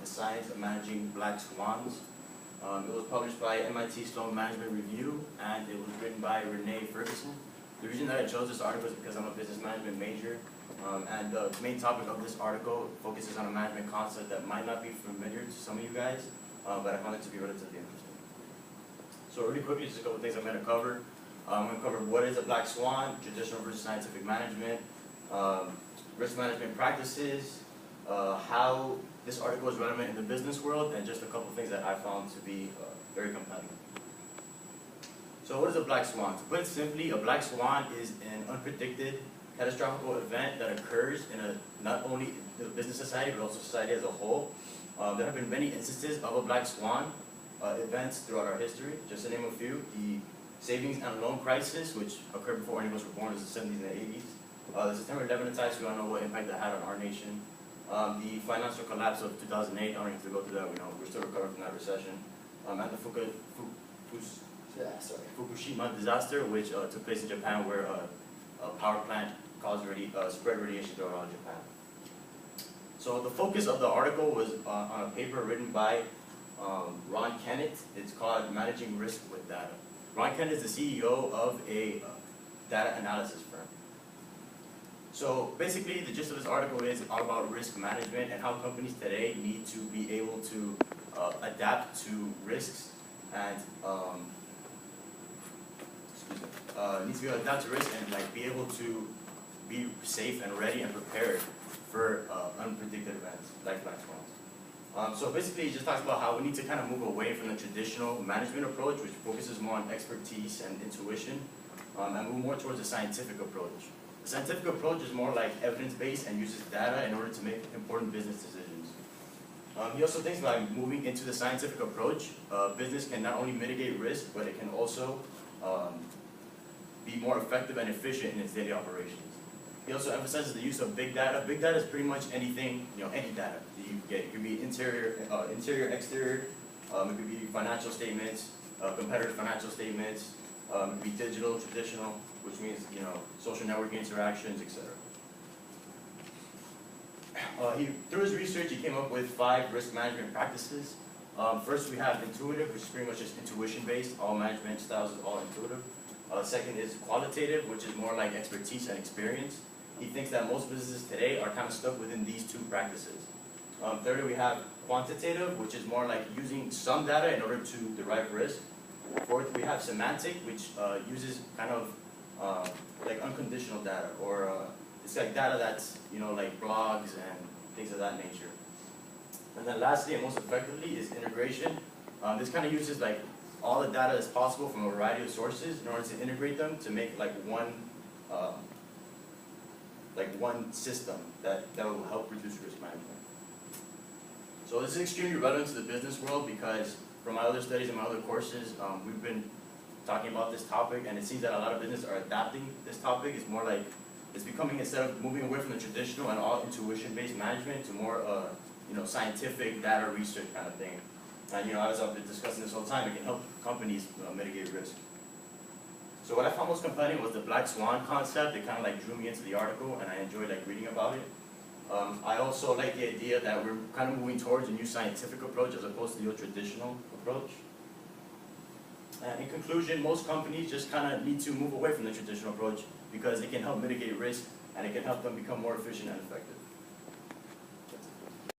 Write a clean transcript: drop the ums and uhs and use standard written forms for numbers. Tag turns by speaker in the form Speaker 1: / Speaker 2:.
Speaker 1: the Science of Managing Black Swans. It was published by MIT Sloan Management Review, and it was written by Renee Ferguson. The reason that I chose this article is because I'm a business management major, and the main topic of this article focuses on a management concept that might not be familiar to some of you guys, but I found it to be relatively interesting. So really quickly, just a couple of things I'm going to cover. I'm going to cover what is a black swan, traditional versus scientific management, risk management practices, how this article is relevant in the business world, and just a couple of things that I found to be very compelling. So what is a black swan? To put it simply, a black swan is an unpredicted catastrophic event that occurs in not only the business society, but also society as a whole. There have been many instances of a black swan events throughout our history. Just to name a few, the savings and loan crisis, which occurred before any of us were born, in the 70s and 80s. The September 11 attacks, we all know what impact that had on our nation. The financial collapse of 2008, I don't have to go through that, we're still recovering from that recession. And the Fukushima disaster, which took place in Japan, where a power plant caused spread radiation throughout all Japan. So the focus of the article was on a paper written by Ron Kennett. It's called Managing Risk with Data. Ron Kennett is the CEO of a data analysis firm. So basically, the gist of this article is all about risk management and how companies today need to be able to adapt to risks and be able to be safe and ready and prepared for unpredicted events like black swans. So basically, it just talks about how we need to kind of move away from the traditional management approach, which focuses more on expertise and intuition, and move more towards a scientific approach. The scientific approach is more like evidence-based and uses data in order to make important business decisions. He also thinks by moving into the scientific approach, business can not only mitigate risk, but it can also be more effective and efficient in its daily operations. He also emphasizes the use of big data. Big data is pretty much anything, any data that you get. It could be interior, exterior. It could be financial statements, competitor financial statements. It could be digital, traditional, which means social networking interactions, etc. Through his research, he came up with 5 risk management practices. First, we have intuitive, which is pretty much just intuition-based. All management styles is all intuitive. Second is qualitative, which is more like expertise and experience. He thinks that most businesses today are kind of stuck within these 2 practices. Thirdly, we have quantitative, which is more like using some data in order to derive risk. Fourth, we have semantic, which uses kind of like unconditional data, or it's like data that's like blogs and things of that nature. And then lastly, and most effectively, is integration. This kind of uses like all the data as possible from a variety of sources in order to integrate them to make like one system that will help reduce risk management. So this is extremely relevant to the business world because from my other studies and my other courses, we've been talking about this topic, and it seems that a lot of businesses are adapting this topic. It's more like it's becoming, instead of moving away from the traditional and all intuition-based management, to more scientific data research kind of thing. And as I've been discussing this all the time, it can help companies mitigate risk. So what I found most compelling was the black swan concept. It kind of like drew me into the article, and I enjoyed like reading about it. I also like the idea that we're kind of moving towards a new scientific approach as opposed to the old traditional approach. And in conclusion, most companies just kind of need to move away from the traditional approach because it can help mitigate risk and it can help them become more efficient and effective.